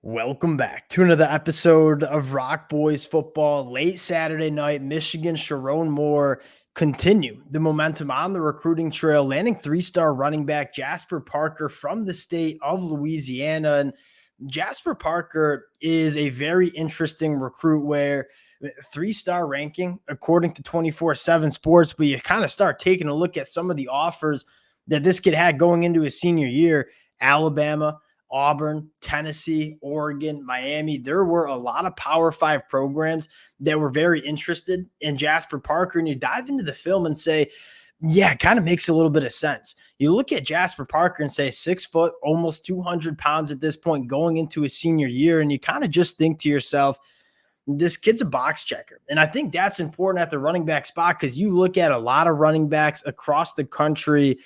Welcome back to another episode of Rock Boys Football. Late Saturday night, Michigan Sherrone Moore continue the momentum on the recruiting trail, landing three-star running back Jasper Parker from the state of Louisiana. And Jasper Parker is a very interesting recruit where three-star ranking, according to 24/7 Sports, but you kind of start taking a look at some of the offers that this kid had going into his senior year. Alabama, Auburn, Tennessee, Oregon, Miami. There were a lot of Power 5 programs that were very interested in Jasper Parker. And you dive into the film and say, yeah, it kind of makes a little bit of sense. You look at Jasper Parker and say 6 foot, almost 200 pounds at this point going into his senior year. And you kind of just think to yourself, this kid's a box checker. And I think that's important at the running back spot because you look at a lot of running backs across the country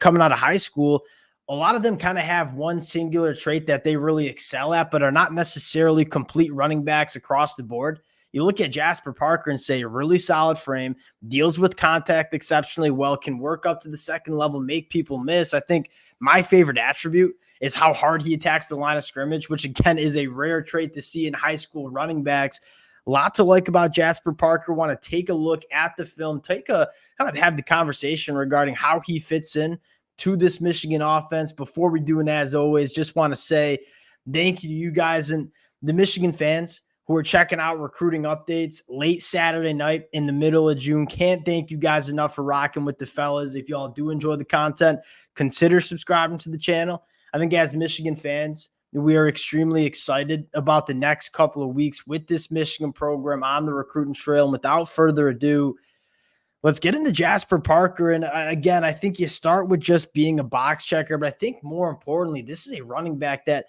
coming out of high school. A lot of them kind of have one singular trait that they really excel at, but are not necessarily complete running backs across the board. You look at Jasper Parker and say, really solid frame, deals with contact exceptionally well, can work up to the second level, make people miss. I think my favorite attribute is how hard he attacks the line of scrimmage, which again is a rare trait to see in high school running backs. A lot to like about Jasper Parker. Want to take a look at the film, have the conversation regarding how he fits in to this Michigan offense. Before we do, and as always, just want to say thank you to you guys and the Michigan fans who are checking out recruiting updates late Saturday night in the middle of June. Can't thank you guys enough for rocking with the fellas. If y'all do enjoy the content, consider subscribing to the channel. I think as Michigan fans, we are extremely excited about the next couple of weeks with this Michigan program on the recruiting trail. And without further ado, let's get into Jasper Parker. And again, I think you start with just being a box checker, but I think more importantly, this is a running back that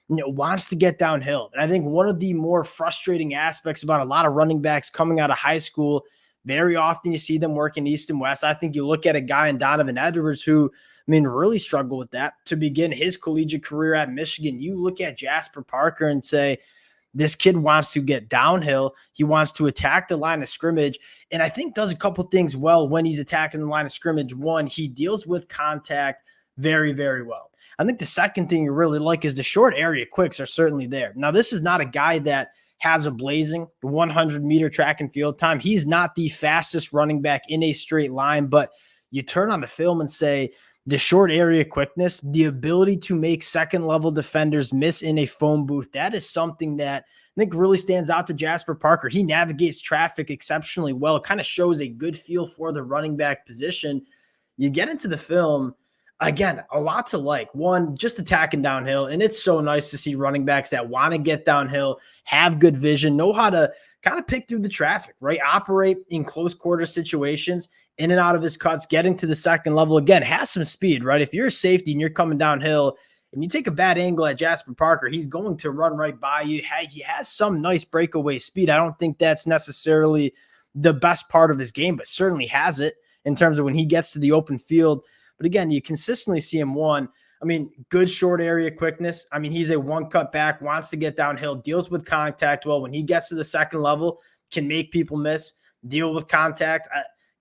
wants to get downhill. And I think one of the more frustrating aspects about a lot of running backs coming out of high school, very often you see them working east and west. I think you look at a guy in Donovan Edwards who, really struggled with that to begin his collegiate career at Michigan. You look at Jasper Parker and say, this kid wants to get downhill. He wants to attack the line of scrimmage. And I think does a couple things well when he's attacking the line of scrimmage. One, he deals with contact very, very well. I think the second thing you really like is the short area quicks are certainly there. Now, this is not a guy that has a blazing 100-meter track and field time. He's not the fastest running back in a straight line, but you turn on the film and say, the short area quickness, the ability to make second-level defenders miss in a phone booth, that is something that I think really stands out to Jasper Parker. He navigates traffic exceptionally well. It kind of shows a good feel for the running back position. You get into the film, again, a lot to like. One, just attacking downhill, and it's so nice to see running backs that want to get downhill, have good vision, know how to kind of pick through the traffic, right? Operate in close quarter situations, in and out of his cuts, getting to the second level. Again, has some speed, right? If you're a safety and you're coming downhill and you take a bad angle at Jasper Parker, he's going to run right by you. He has some nice breakaway speed. I don't think that's necessarily the best part of his game, but certainly has it in terms of when he gets to the open field. But again, you consistently see him good short area quickness. He's a one-cut back, wants to get downhill, deals with contact well. When he gets to the second level, can make people miss, deal with contact.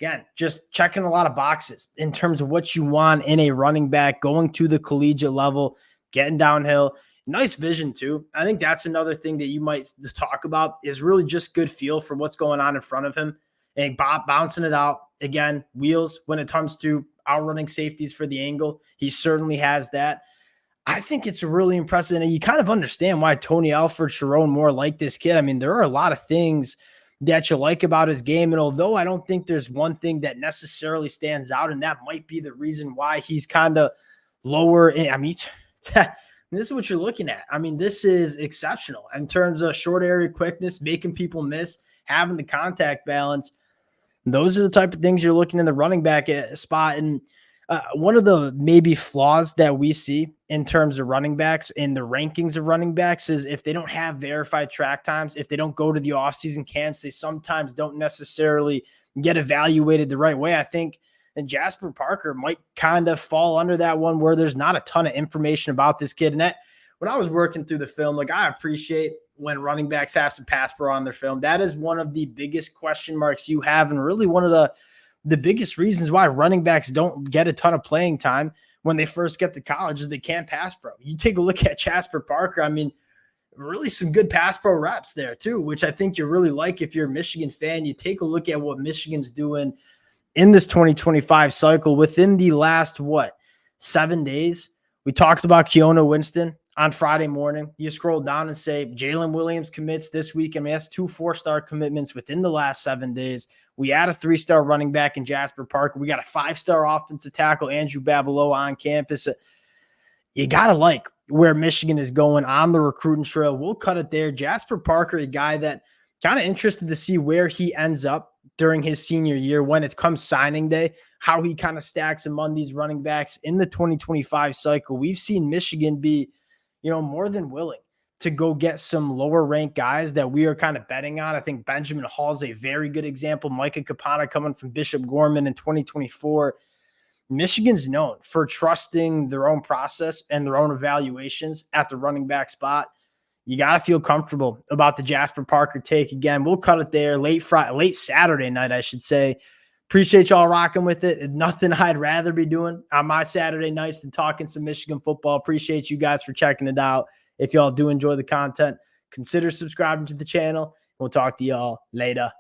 Again, just checking a lot of boxes in terms of what you want in a running back, going to the collegiate level, getting downhill. Nice vision, too. I think that's another thing that you might talk about is really just good feel for what's going on in front of him and bouncing it out. Again, wheels when it comes to outrunning safeties for the angle. He certainly has that. I think it's really impressive. And you kind of understand why Tony Alford, Sherrone Moore like this kid. There are a lot of things that you like about his game. And although I don't think there's one thing that necessarily stands out, and that might be the reason why he's kind of lower. This is what you're looking at. This is exceptional in terms of short area quickness, making people miss, having the contact balance. Those are the type of things you're looking in the running back spot. And one of the maybe flaws that we see in terms of running backs in the rankings of running backs is if they don't have verified track times, if they don't go to the offseason camps, they sometimes don't necessarily get evaluated the right way. I think and Jasper Parker might kind of fall under that one where there's not a ton of information about this kid. And that when I was working through the film, I appreciate when running backs have some pass pro on their film. That is one of the biggest question marks you have, and really one of the biggest reasons why running backs don't get a ton of playing time when they first get to college is they can't pass pro. You take a look at Jasper Parker. really some good pass pro reps there too, which I think you really like if you're a Michigan fan. You take a look at what Michigan's doing in this 2025 cycle within the last, 7 days. We talked about Keona Winston on Friday morning. You scroll down and say Jalen Williams commits this week. I mean, that's 2 4-star commitments within the last 7 days. We add a 3-star running back in Jasper Parker. We got a 5-star offensive tackle, Andrew Babaloa, on campus. You got to like where Michigan is going on the recruiting trail. We'll cut it there. Jasper Parker, a guy that kind of interested to see where he ends up during his senior year when it comes signing day, how he kind of stacks among these running backs in the 2025 cycle. We've seen Michigan be, more than willing to go get some lower ranked guys that we are kind of betting on. I think Benjamin Hall's a very good example. Micah Capana coming from Bishop Gorman in 2024. Michigan's known for trusting their own process and their own evaluations at the running back spot. You got to feel comfortable about the Jasper Parker take. Again, we'll cut it there late Saturday night, I should say. Appreciate y'all rocking with it. Nothing I'd rather be doing on my Saturday nights than talking some Michigan football. Appreciate you guys for checking it out. If y'all do enjoy the content, consider subscribing to the channel. We'll talk to y'all later.